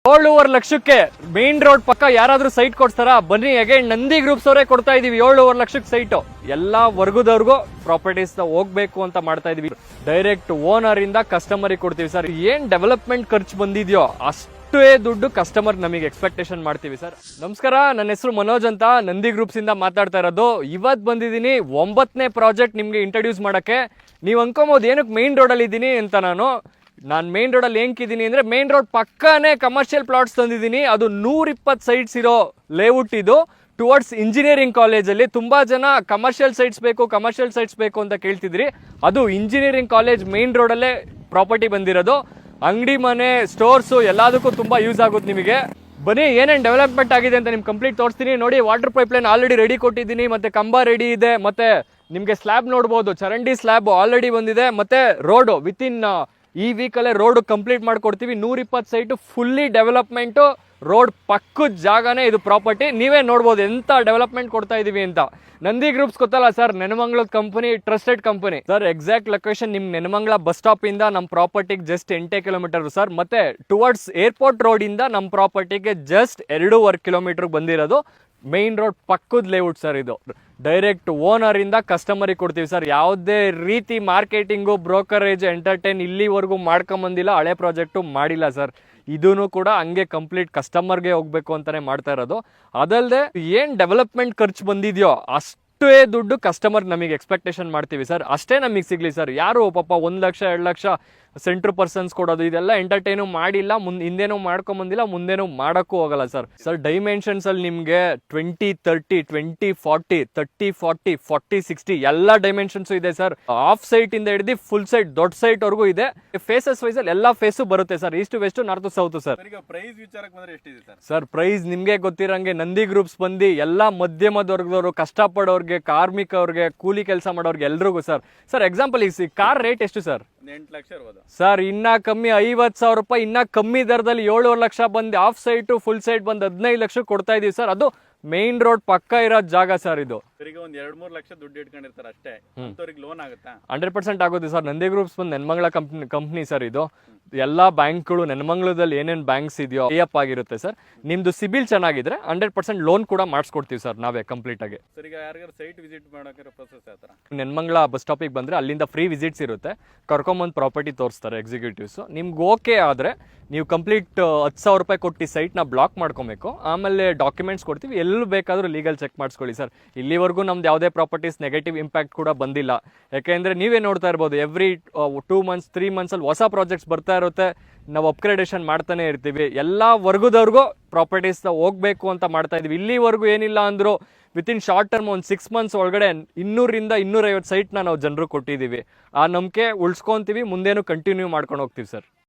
7.5 ಲಕ್ಷಕ್ಕೆ main road ಪಕ್ಕ ಯಾರಾದ್ರೂ ಸೈಟ್ ಕೊಡ್ತಾರಾ? ಬನ್ನಿ, ಅಗೇನ್ ನಂದಿ ಗ್ರೂಪ್ಸ್ ಅವರೇ ಕೊಡ್ತಾ ಇದೀವಿ 7.5 ಲಕ್ಷಕ್ಕೆ ಸೈಟ್. ಎಲ್ಲಾ ವರ್ಗದವ್ರಿಗೂ ಪ್ರಾಪರ್ಟೀಸ್ ಹೋಗ್ಬೇಕು ಅಂತ ಮಾಡ್ತಾ ಇದೀವಿ. ಡೈರೆಕ್ಟ್ ಓನರ್ ಇಂದ ಕಸ್ಟಮರ್ ಕೊಡ್ತೀವಿ ಸರ್. ಏನ್ ಡೆವಲಪ್ಮೆಂಟ್ ಖರ್ಚು ಬಂದಿದ್ಯೋ ಅಷ್ಟೇ ದುಡ್ಡು ಕಸ್ಟಮರ್ ನಮಗೆ ಎಕ್ಸ್ಪೆಕ್ಟೇಷನ್ ಮಾಡ್ತೀವಿ ಸರ್. ನಮಸ್ಕಾರ, ನನ್ನ ಹೆಸರು ಮನೋಜ್ ಅಂತ, ನಂದಿ ಗ್ರೂಪ್ಸ್ ಇಂದ ಮಾತಾಡ್ತಾ ಇರೋದು. ಇವತ್ ಬಂದಿದ್ದೀನಿ 9ನೇ ಪ್ರಾಜೆಕ್ಟ್ ನಿಮ್ಗೆ ಇಂಟ್ರೊಡ್ಯೂಸ್ ಮಾಡಕ್ಕೆ. ನೀವು ಅನ್ಕೋಬಹುದು ಏನಕ್ಕೆ ಮೇನ್ ರೋಡ್ ಅಲ್ಲಿ ಇದ್ದೀನಿ ಅಂತ. ನಾನು ಮೇನ್ ರೋಡ್ ಅಲ್ಲಿ ಏನ್ಕಿದ್ದೀನಿ ಅಂದ್ರೆ, ಮೇನ್ ರೋಡ್ ಪಕ್ಕನೇ ಕಮರ್ಷಿಯಲ್ ಪ್ಲಾಟ್ಸ್ ತಂದಿದ್ದೀನಿ. ಅದು 120 ಸೈಟ್ಸ್ ಇರೋ ಲೇಔಟ್ ಇದು, ಟುವರ್ಡ್ಸ್ ಇಂಜಿನಿಯರಿಂಗ್ ಕಾಲೇಜಲ್ಲಿ. ತುಂಬಾ ಜನ ಕಮರ್ಷಿಯಲ್ ಸೈಟ್ಸ್ ಬೇಕು ಅಂತ ಕೇಳ್ತಿದ್ರಿ. ಅದು ಇಂಜಿನಿಯರಿಂಗ್ ಕಾಲೇಜ್ ಮೇನ್ ರೋಡ್ ಅಲ್ಲೇ ಪ್ರಾಪರ್ಟಿ ಬಂದಿರೋದು. ಅಂಗಡಿ ಮನೆ ಸ್ಟೋರ್ಸ್ ಎಲ್ಲದಕ್ಕೂ ತುಂಬಾ ಯೂಸ್ ಆಗುತ್ತೆ ನಿಮಗೆ. ಬನ್ನಿ, ಏನೇನು ಡೆವಲಪ್ಮೆಂಟ್ ಆಗಿದೆ ಅಂತ ನಿಮ್ಗೆ ಕಂಪ್ಲೀಟ್ ತೋರಿಸ್ತೀನಿ. ನೋಡಿ, water pipe line already ready ಕೊಟ್ಟಿದ್ದೀನಿ, ಮತ್ತೆ ಕಂಬ ರೆಡಿ ಇದೆ, ಮತ್ತೆ ನಿಮ್ಗೆ ಸ್ಲ್ಯಾಬ್ ನೋಡ್ಬೋದು, ಚರಂಡಿ ಸ್ಲ್ಯಾಬ್ ಆಲ್ರೆಡಿ ಬಂದಿದೆ. ಮತ್ತೆ ರೋಡ್ ವಿತಿನ್ ಈ ವೀಕಲ್ಲೇ ರೋಡ್ ಕಂಪ್ಲೀಟ್ ಮಾಡ್ಕೊಡ್ತೀವಿ. 120 ಸೈಟು ಫುಲ್ಲಿ ಡೆವಲಪ್ಮೆಂಟು, ರೋಡ್ ಪಕ್ಕದ ಜಾಗನೇ ಇದು ಪ್ರಾಪರ್ಟಿ. ನೀವೇ ನೋಡ್ಬೋದು ಎಂತ ಡೆವಲಪ್ಮೆಂಟ್ ಕೊಡ್ತಾ ಇದೀವಿ ಅಂತ. ನಂದಿ ಗ್ರೂಪ್ಸ್ ಗೊತ್ತಲ್ಲ ಸರ್, ನೆನಮಂಗ್ಲದ company, trusted company sir. Exact location ನಿಮ್ ನೆನಮಂಗ್ಲ ಬಸ್ ಸ್ಟಾಪ್ ಇಂದ ನಮ್ಮ ಪ್ರಾಪರ್ಟಿಗೆ ಜಸ್ಟ್ 8 ಕಿಲೋಮೀಟರ್ ಸರ್. ಮತ್ತೆ ಟುವರ್ಡ್ಸ್ ಏರ್ಪೋರ್ಟ್ ರೋಡ್ ಇಂದ ನಮ್ಮ ಪ್ರಾಪರ್ಟಿಗೆ ಜಸ್ಟ್ 2.5 ಕಿಲೋಮೀಟರ್ ಬಂದಿರೋದು. ಮೈನ್ ರೋಡ್ ಪಕ್ಕದ ಲೇಔಟ್ ಸರ್ ಇದು. ಡೈರೆಕ್ಟ್ ಓನರ್ ಇಂದ ಕಸ್ಟಮರಿಗೆ ಕೊಡ್ತೀವಿ ಸರ್. ಯಾವುದೇ ರೀತಿ ಮಾರ್ಕೆಟಿಂಗು, ಬ್ರೋಕರೇಜ್, ಎಂಟರ್ಟೈನ್ ಇಲ್ಲಿವರೆಗೂ ಮಾಡ್ಕೊಂಬಂದಿಲ್ಲ. ಹಳೆ ಪ್ರಾಜೆಕ್ಟು ಮಾಡಿಲ್ಲ ಸರ್. ಇದೂ ಕೂಡ ಹಂಗೆ ಕಂಪ್ಲೀಟ್ ಕಸ್ಟಮರ್ಗೆ ಹೋಗ್ಬೇಕು ಅಂತಾನೆ ಮಾಡ್ತಾ ಇರೋದು. ಅದಲ್ಲದೆ ಏನ್ ಡೆವಲಪ್ಮೆಂಟ್ ಖರ್ಚು ಬಂದಿದೆಯೋ ಅಷ್ಟೇ ದುಡ್ಡು ಕಸ್ಟಮರ್ ನಮಗೆ ಎಕ್ಸ್ಪೆಕ್ಟೇಷನ್ ಮಾಡ್ತೀವಿ ಸರ್. ಅಷ್ಟೇ ನಮಗೆ ಸಿಗ್ಲಿ ಸರ್. ಯಾರು ಪಾಪ 1 ಲಕ್ಷ 2 ಲಕ್ಷ ಸೆಂಟ್ರ್ ಪರ್ಸನ್ಸ್ ಕೊಡೋದು ಇದೆಲ್ಲ ಎಂಟರ್ಟೈನು ಮಾಡಿಲ್ಲ, ಹಿಂದೇನೂ ಮಾಡ್ಕೊಂಬಂದಿಲ್ಲ, ಮುಂದೇನೂ ಮಾಡೋಕ್ಕೂ ಹೋಗಲ್ಲ ಸರ್. ಸರ್ ಡೈಮೆನ್ಷನ್ಸ್ ಅಲ್ಲಿ ನಿಮಗೆ 20-30, 20-40, 30-40, 40-60 ಎಲ್ಲ ಡೈಮೆನ್ಷನ್ಸ್ ಇದೆ ಸರ್. ಆಫ್ ಸೈಟ್ ಇಂದ ಹಿಡಿದು ಫುಲ್ ಸೈಟ್, ದೊಡ್ಡ ಸೈಟ್ ವರ್ಗೂ ಇದೆ. ಫೇಸಸ್ ವೈಸ್ ಅಲ್ಲಿ ಎಲ್ಲಾ ಫೇಸು ಬರುತ್ತೆ sir. East west, north south sir. Price ವಿಚಾರಕ್ಕೆ ಬಂದ್ರೆ ಎಷ್ಟಿದೆ ಸರ್? ಸರ್ ಪ್ರೈಸ್ ನಿಮ್ಗೆ ಗೊತ್ತಿರಂಗೆ ನಂದಿ ಗ್ರೂಪ್ಸ್ ಬಂದು ಎಲ್ಲಾ ಮಧ್ಯಮದ ವರ್ಗದವರು, ಕಷ್ಟಪಡೋರ್ಗೆ, ಕಾರ್ಮಿಕವ್ರಿಗೆ, ಕೂಲಿ ಕೆಲಸ ಮಾಡೋರ್ಗೆ ಎಲ್ರಿಗೂ ಸರ್. ಸರ್ ಎಕ್ಸಾಂಪಲ್, ಈ ಕಾರ್ ರೇಟ್ ಎಷ್ಟು ಸರ್? 8 ಲಕ್ಷ ಇರ್ಬೋದು ಸರ್. ಇನ್ನ ಕಮ್ಮಿ 50,000 ರೂಪಾಯಿ, ಇನ್ನ ಕಮ್ಮಿ ದರದಲ್ಲಿ 7.5 ಲಕ್ಷ ಬಂದು ಆಫ್ ಸೈಟು ಫುಲ್ ಸೈಟ್ ಬಂದು 15 ಲಕ್ಷ ಕೊಡ್ತಾ ಇದೀವಿ ಸರ್. ಅದು ಮೇನ್ ರೋಡ್ ಪಕ್ಕ ಇರೋ ಜಾಗ ಸರ್ ಇದು. ಒಂದ್ 2-3 ಲಕ್ಷ ದುಡ್ಡು ಇಟ್ಕೊಂಡಿರ್ತಾರೆ ಅಷ್ಟೇ, ಅಂತವ್ರಿಗೆ ಲೋನ್ ಆಗುತ್ತಾ? 100% ಆಗುತ್ತೆ ಸರ್. ನಂದಿ ಗ್ರೂಪ್ಸ್ ಬಂದು ನೆನಮಂಗ್ಲ ಕಂಪ್ನಿ ಸರ್ ಇದು. ಎಲ್ಲಾ ಬ್ಯಾಂಕ್ಗಳು ನೆನಮಂಗ್ಲದಲ್ಲಿ ಏನೇನ್ ಬ್ಯಾಂಕ್ಸ್ ಇದೆಯೋ ಅಪ್ ಆಗಿರುತ್ತೆ ಸರ್. ನಿಮ್ದು ಸಿಬಿಲ್ ಚೆನ್ನಾಗಿದ್ರೆ 100% ಲೋನ್ ಕೂಡ ಮಾಡಿಸ್ಕೊಡ್ತೀವಿ ಸರ್ ನಾವೇ ಕಂಪ್ಲೀಟ್ ಆಗಿ. ಸರ್ ಈಗ ಯಾರಿಗಾರು ಸೈಟ್ ವಿಸಿಟ್ ಮಾಡೋಕೆ ಪ್ರೊಸೆಸ್ ಯಾವ ತರ? ನೆನಮಂಗ್ಲ ಬಸ್ ಸ್ಟಾಪಿಗೆ ಬಂದ್ರೆ ಅಲ್ಲಿಂದ ಫ್ರೀ ವಿಸಿಟ್ಸ್ ಇರುತ್ತೆ. ಕರ್ಕೊಂಬಂದು ಪ್ರಾಪರ್ಟಿ ತೋರಿಸ್ತಾರೆ ಎಕ್ಸಿಕ್ಯೂಟಿವ್ಸ್. ನಿಮ್ಗೆ ಓಕೆ ಆದ್ರೆ ನೀವು ಕಂಪ್ಲೀಟ್ 10,000 ರೂಪಾಯಿ ಕೊಟ್ಟು ಸೈಟ್ನ ಬ್ಲಾಕ್ ಮಾಡ್ಕೊಬೇಕು. ಆಮೇಲೆ ಡಾಕ್ಯುಮೆಂಟ್ಸ್ ಕೊಡ್ತೀವಿ, ಎಲ್ಲಿ ಬೇಕಾದ್ರೂ ಲೀಗಲ್ ಚೆಕ್ ಮಾಡಿಸ್ಕೊಳ್ಳಿ ಸರ್. ಇಲ್ಲಿವರೆಗೂ ನಮ್ದು ಯಾವುದೇ ಪ್ರಾಪರ್ಟೀಸ್ ನೆಗೆಟಿವ್ ಇಂಪ್ಯಾಕ್ಟ್ ಕೂಡ ಬಂದಿಲ್ಲ. ಯಾಕೆಂದ್ರೆ ನೀವೇ ನೋಡ್ತಾ ಇರ್ಬೋದು, ಎವ್ರಿ 2 ಮಂತ್ಸ್ 3 ಮಂತ್ಸ್ ಅಲ್ಲಿ ಹೊಸ ಪ್ರಾಜೆಕ್ಟ್ಸ್ ಬರ್ತಾ ಇರುತ್ತೆ. ನಾವು ಅಪ್ಗ್ರೇಡೇಷನ್ ಮಾಡ್ತಾನೆ ಇರ್ತೀವಿ. ಎಲ್ಲಾ ವರ್ಗದವ್ರಿಗೂ ಪ್ರಾಪರ್ಟೀಸ್ ಹೋಗ್ಬೇಕು ಅಂತ ಮಾಡ್ತಾ ಇದೀವಿ. ಇಲ್ಲಿವರೆಗೂ ಏನಿಲ್ಲ ಅಂದ್ರು ವಿತಿನ್ ಶಾರ್ಟ್ ಟರ್ಮ್ ಒಂದು 6 ಮಂತ್ಸ್ ಒಳಗಡೆ 200ರಿಂದ 250 ಸೈಟ್ನ ನಾವು ಜನರು ಕೊಟ್ಟಿದ್ದೀವಿ. ಆ ನಂಬಿಕೆ ಉಳಿಸ್ಕೊಂತೀವಿ, ಮುಂದೇನು ಕಂಟಿನ್ಯೂ ಮಾಡ್ಕೊಂಡು ಹೋಗ್ತೀವಿ ಸರ್.